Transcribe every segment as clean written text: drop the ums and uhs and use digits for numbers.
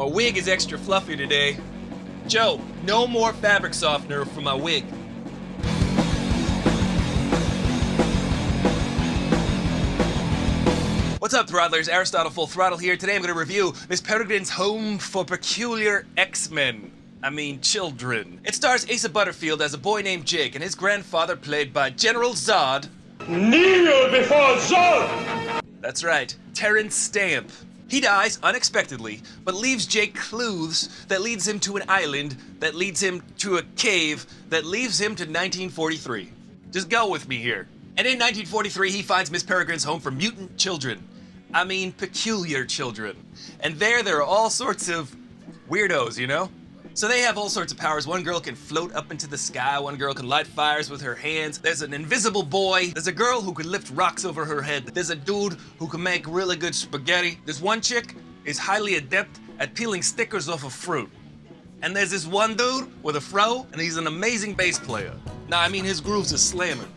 My wig is extra fluffy today. Joe, no more fabric softener for my wig. What's up, Throttlers? Aristotle Full Throttle here. Today I'm going to review Miss Peregrine's Home for Peculiar X-Men. Children. It stars Asa Butterfield as a boy named Jake and his grandfather played by General Zod. Kneel before Zod! That's right, Terrence Stamp. He dies unexpectedly, but leaves Jake clues that leads him to an island, that leads him to a cave, that leads him to 1943. Just go with me here. And in 1943, he finds Miss Peregrine's home for mutant children. Peculiar children. And there are all sorts of weirdos, you know? So they have all sorts of powers. One girl can float up into the sky, one girl can light fires with her hands. There's an invisible boy. There's a girl who can lift rocks over her head. There's a dude who can make really good spaghetti. This one chick is highly adept at peeling stickers off of fruit. And there's this one dude with a fro, and he's an amazing bass player. His grooves are slamming.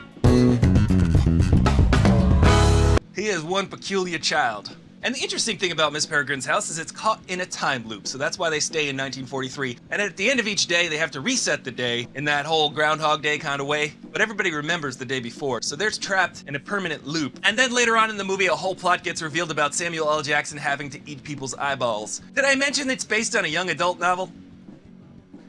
He is one peculiar child. And the interesting thing about Miss Peregrine's house is it's caught in a time loop, so that's why they stay in 1943. And at the end of each day, they have to reset the day in that whole Groundhog Day kind of way. But everybody remembers the day before, so they're trapped in a permanent loop. And then later on in the movie, a whole plot gets revealed about Samuel L. Jackson having to eat people's eyeballs. Did I mention it's based on a young adult novel?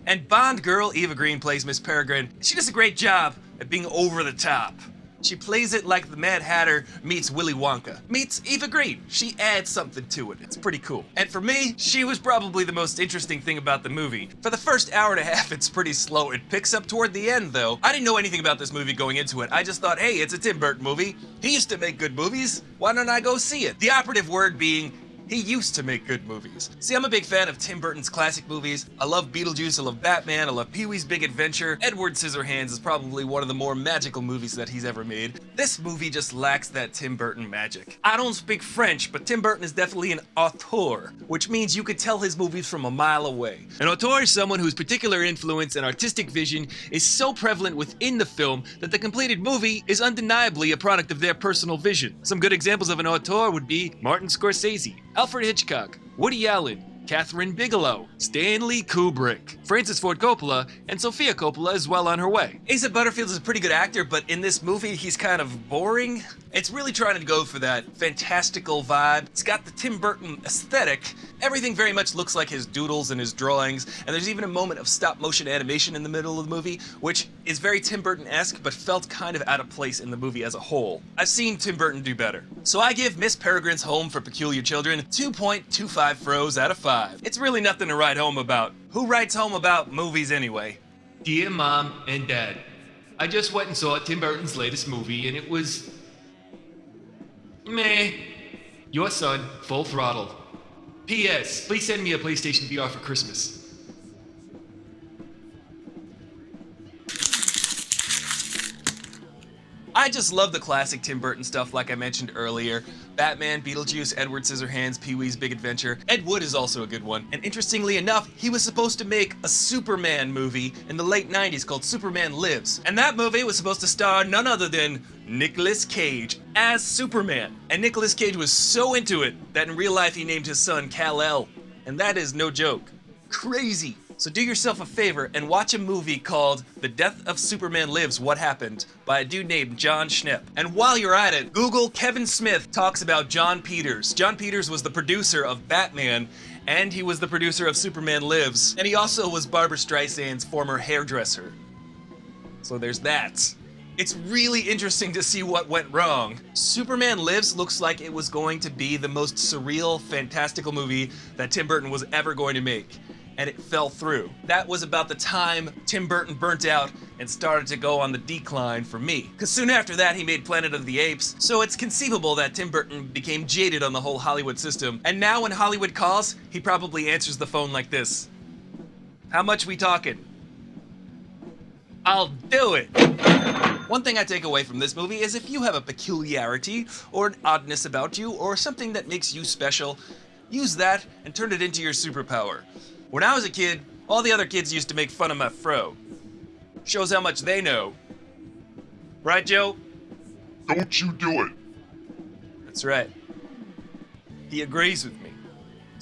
And Bond girl Eva Green plays Miss Peregrine. She does a great job at being over the top. She plays it like the Mad Hatter meets Willy Wonka, meets Eva Green. She adds something to it. It's pretty cool. And for me, she was probably the most interesting thing about the movie. For the first hour and a half, it's pretty slow. It picks up toward the end, though. I didn't know anything about this movie going into it. I just thought, hey, it's a Tim Burton movie. He used to make good movies. Why don't I go see it? The operative word being, he used to make good movies. See, I'm a big fan of Tim Burton's classic movies. I love Beetlejuice, I love Batman, I love Pee-wee's Big Adventure. Edward Scissorhands is probably one of the more magical movies that he's ever made. This movie just lacks that Tim Burton magic. I don't speak French, but Tim Burton is definitely an auteur, which means you could tell his movies from a mile away. An auteur is someone whose particular influence and artistic vision is so prevalent within the film that the completed movie is undeniably a product of their personal vision. Some good examples of an auteur would be Martin Scorsese, Alfred Hitchcock, Woody Allen, Catherine Bigelow, Stanley Kubrick, Francis Ford Coppola, and Sofia Coppola is well on her way. Asa Butterfield is a pretty good actor, but in this movie, he's kind of boring. It's really trying to go for that fantastical vibe. It's got the Tim Burton aesthetic. Everything very much looks like his doodles and his drawings, and there's even a moment of stop-motion animation in the middle of the movie, which is very Tim Burton-esque, but felt kind of out of place in the movie as a whole. I've seen Tim Burton do better. So I give Miss Peregrine's Home for Peculiar Children 2.25 froze out of 5. It's really nothing to write home about. Who writes home about movies anyway? Dear Mom and Dad, I just went and saw Tim Burton's latest movie and it was... meh. Your son, Full Throttle. P.S. Please send me a PlayStation VR for Christmas. I just love the classic Tim Burton stuff like I mentioned earlier. Batman, Beetlejuice, Edward Scissorhands, Pee-wee's Big Adventure. Ed Wood is also a good one. And interestingly enough, he was supposed to make a Superman movie in the late 90s called Superman Lives. And that movie was supposed to star none other than Nicolas Cage as Superman. And Nicolas Cage was so into it that in real life he named his son Kal-El. And that is no joke. Crazy. So do yourself a favor and watch a movie called The Death of Superman Lives, What Happened, by a dude named John Schnepp. And while you're at it, Google Kevin Smith talks about John Peters. John Peters was the producer of Batman, and he was the producer of Superman Lives, and he also was Barbra Streisand's former hairdresser. So there's that. It's really interesting to see what went wrong. Superman Lives looks like it was going to be the most surreal, fantastical movie that Tim Burton was ever going to make. And it fell through. That was about the time Tim Burton burnt out and started to go on the decline for me. Because soon after that, he made Planet of the Apes, so it's conceivable that Tim Burton became jaded on the whole Hollywood system. And now when Hollywood calls, he probably answers the phone like this. How much we talking? I'll do it. One thing I take away from this movie is if you have a peculiarity or an oddness about you or something that makes you special, use that and turn it into your superpower. When I was a kid, all the other kids used to make fun of my fro. Shows how much they know. Right, Joe? Don't you do it. That's right. He agrees with me.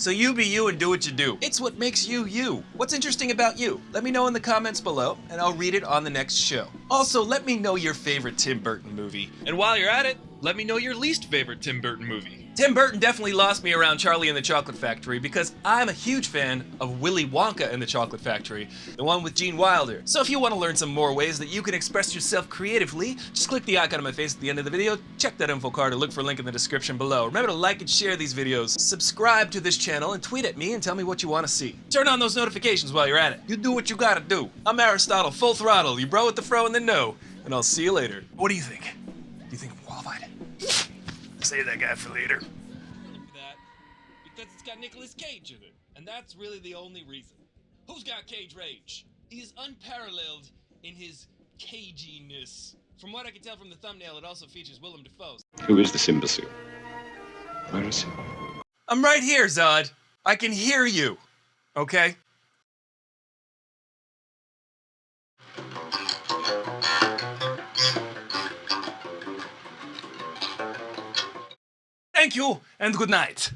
So you be you and do what you do. It's what makes you you. What's interesting about you? Let me know in the comments below, and I'll read it on the next show. Also, let me know your favorite Tim Burton movie. And while you're at it, let me know your least favorite Tim Burton movie. Tim Burton definitely lost me around Charlie and the Chocolate Factory because I'm a huge fan of Willy Wonka and the Chocolate Factory, the one with Gene Wilder. So if you want to learn some more ways that you can express yourself creatively, just click the icon on my face at the end of the video, check that info card, or look for a link in the description below. Remember to like and share these videos, subscribe to this channel, and tweet at me and tell me what you want to see. Turn on those notifications while you're at it. You do what you gotta do. I'm Aristotle, full throttle, you bro with the fro and the no, and I'll see you later. What do you think? Do you think I'm qualified? Save that guy for later. Because it's got Nicolas Cage in it, and that's really the only reason. Who's got Cage Rage? He is unparalleled in his caginess. From what I can tell from the thumbnail, it also features Willem Dafoe. Who is this imbecile? Where is he? I'm right here, Zod. I can hear you. Okay? Thank you, and good night.